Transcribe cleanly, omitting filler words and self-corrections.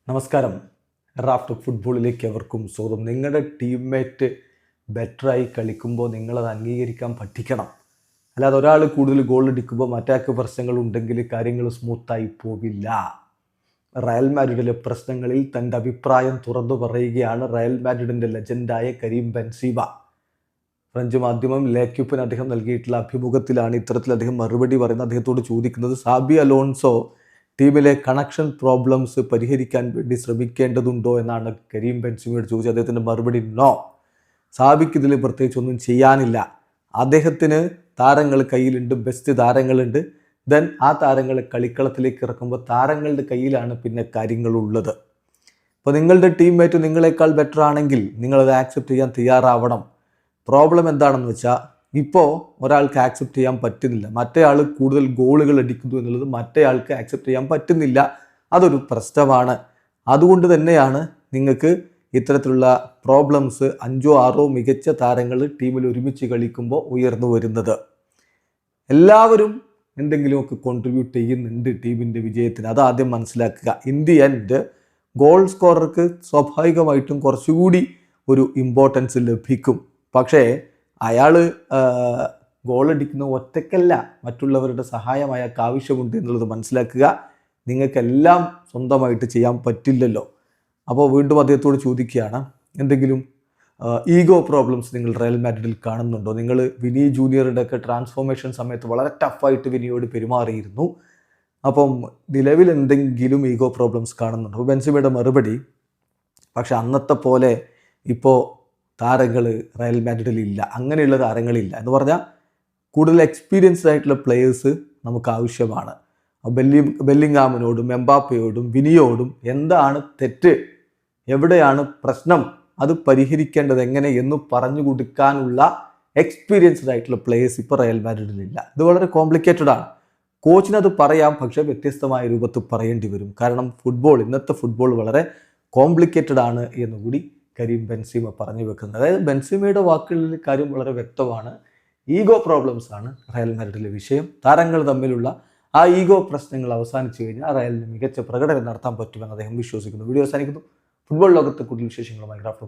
നമസ്കാരം. റാഫ്റ്റ് ഫുട്ബോളിലേക്ക് എവർക്കും സ്വാഗതം. നിങ്ങളുടെ ടീംമേറ്റ് ബെറ്ററായി കളിക്കുമ്പോൾ നിങ്ങളത് അംഗീകരിക്കാൻ പഠിക്കണം. അല്ലാതെ ഒരാൾ കൂടുതൽ ഗോൾ അടിക്കുമ്പോൾ മറ്റാൾക്ക് പ്രശ്നങ്ങളുണ്ടെങ്കിൽ കാര്യങ്ങൾ സ്മൂത്തായി പോവില്ല. റയൽ മാഡ്രിഡിലെ പ്രശ്നങ്ങളിൽ തൻ്റെ അഭിപ്രായം തുറന്നു പറയുകയാണ് റയൽ മാഡ്രിഡിൻ്റെ ലെജൻഡായ കരീം ബെൻസീമ. ഫ്രഞ്ച് മാധ്യമം ലേക്യൂപ്പിന് അദ്ദേഹം നൽകിയിട്ടുള്ള അഭിമുഖത്തിലാണ് ഇത്തരത്തിൽ അദ്ദേഹം മറുപടി പറയുന്നത്. അദ്ദേഹത്തോട് ചോദിക്കുന്നത് സാബി അലോൺസോ ടീമിലെ കണക്ഷൻ പ്രോബ്ലംസ് പരിഹരിക്കാൻ വേണ്ടി ശ്രമിക്കേണ്ടതുണ്ടോ എന്നാണ് കരീം ബെൻസീമയോട് ചോദിച്ചത്. അദ്ദേഹത്തിൻ്റെ മറുപടി നോ, സാബിക്ക് ഇതിൽ പ്രത്യേകിച്ച് ഒന്നും ചെയ്യാനില്ല. അദ്ദേഹത്തിന് താരങ്ങൾ കയ്യിലുണ്ട്, ബെസ്റ്റ് താരങ്ങളുണ്ട്. ദെൻ ആ താരങ്ങളെ കളിക്കളത്തിലേക്ക് ഇറക്കുമ്പോൾ താരങ്ങളുടെ കയ്യിലാണ് പിന്നെ കാര്യങ്ങളുള്ളത്. അപ്പോൾ നിങ്ങളുടെ ടീംമേറ്റ് നിങ്ങളെക്കാൾ ബെറ്റർ ആണെങ്കിൽ നിങ്ങളത് ആക്സെപ്റ്റ് ചെയ്യാൻ തയ്യാറാവണം. പ്രോബ്ലം എന്താണെന്ന് വെച്ചാൽ ഇപ്പോൾ ഒരാൾക്ക് ആക്സെപ്റ്റ് ചെയ്യാൻ പറ്റുന്നില്ല, മറ്റേയാൾ കൂടുതൽ ഗോളുകൾ അടിക്കുന്നു എന്നുള്ളത് മറ്റേയാൾക്ക് ആക്സെപ്റ്റ് ചെയ്യാൻ പറ്റുന്നില്ല. അതൊരു പ്രശ്നമാണ്. അതുകൊണ്ട് തന്നെയാണ് നിങ്ങൾക്ക് ഇത്തരത്തിലുള്ള പ്രോബ്ലംസ് 5-6 മികച്ച താരങ്ങൾ ടീമിൽ ഒരുമിച്ച് കളിക്കുമ്പോൾ ഉയർന്നു വരുന്നത്. എല്ലാവരും എന്തെങ്കിലുമൊക്കെ കോൺട്രിബ്യൂട്ട് ചെയ്യുന്നുണ്ട് ടീമിൻ്റെ വിജയത്തിന്, അതാദ്യം മനസ്സിലാക്കുക. ഇൻ ദി എൻഡ് ഗോൾ സ്കോറർക്ക് സ്വാഭാവികമായിട്ടും കുറച്ചുകൂടി ഒരു ഇമ്പോർട്ടൻസ് ലഭിക്കും. പക്ഷേ അയാൾ ഗോളടിക്കുന്ന ഒറ്റയ്ക്കല്ല, മറ്റുള്ളവരുടെ സഹായം അയാൾക്ക് ആവശ്യമുണ്ട് എന്നുള്ളത് മനസ്സിലാക്കുക. നിങ്ങൾക്കെല്ലാം സ്വന്തമായിട്ട് ചെയ്യാൻ പറ്റില്ലല്ലോ. അപ്പോൾ വീണ്ടും അദ്ദേഹത്തോട് ചോദിക്കുകയാണ്, എന്തെങ്കിലും ഈഗോ പ്രോബ്ലംസ് നിങ്ങൾ റയൽ മാഡ്രിഡിൽ കാണുന്നുണ്ടോ? നിങ്ങൾ വിനി ജൂനിയറുടെ ഒക്കെ ട്രാൻസ്ഫോർമേഷൻ സമയത്ത് വളരെ ടഫായിട്ട് വിനിയോട് പെരുമാറിയിരുന്നു. അപ്പം നിലവിൽ എന്തെങ്കിലും ഈഗോ പ്രോബ്ലംസ് കാണുന്നുണ്ടോ? ബെൻസീമയുടെ മറുപടി, പക്ഷെ അന്നത്തെ പോലെ ഇപ്പോൾ താരങ്ങൾ റയൽ മാഡ്രിഡിൽ ഇല്ല, അങ്ങനെയുള്ള താരങ്ങളില്ല എന്ന് പറഞ്ഞാൽ കൂടുതൽ എക്സ്പീരിയൻസ്ഡ് ആയിട്ടുള്ള പ്ലെയേഴ്സ് നമുക്ക് ആവശ്യമാണ്. ബെല്ലിംഗാമിനോടും എംബാപ്പയോടും വിനിയോടും എന്താണ് തെറ്റ്, എവിടെയാണ് പ്രശ്നം, അത് പരിഹരിക്കേണ്ടത് എങ്ങനെ എന്ന് പറഞ്ഞു കൊടുക്കാനുള്ള എക്സ്പീരിയൻസ്ഡ് ആയിട്ടുള്ള പ്ലെയേഴ്സ് ഇപ്പോൾ റയൽ മാഡ്രിഡിലില്ല. ഇത് വളരെ കോംപ്ലിക്കേറ്റഡ് ആണ്. കോച്ചിനത് പറയാം, പക്ഷേ വ്യത്യസ്തമായ രൂപത്തിൽ പറയേണ്ടി വരും. കാരണം ഇന്നത്തെ ഫുട്ബോൾ വളരെ കോംപ്ലിക്കേറ്റഡ് ആണ് എന്നുകൂടി കരീം ബെൻസീമ പറഞ്ഞു വെക്കുന്നത്. അതായത് ബെൻസീമയുടെ വാക്കുകളിൽ കാര്യം വളരെ വ്യക്തമാണ്. ഈഗോ പ്രോബ്ലംസ് ആണ് റയൽ മാഡ്രിഡിലെ വിഷയം. താരങ്ങൾ തമ്മിലുള്ള ആ ഈഗോ പ്രശ്നങ്ങൾ അവസാനിച്ചു കഴിഞ്ഞാൽ റയലിന് മികച്ച പ്രകടനം നടത്താൻ പറ്റുമെന്ന് അദ്ദേഹം വിശ്വസിക്കുന്നു. വീഡിയോ അവസാനിക്കുന്നു. ഫുട്ബോൾ ലോകത്തെ കൂടുതൽ വിശേഷങ്ങളുമായി റാഫ്റ്റ്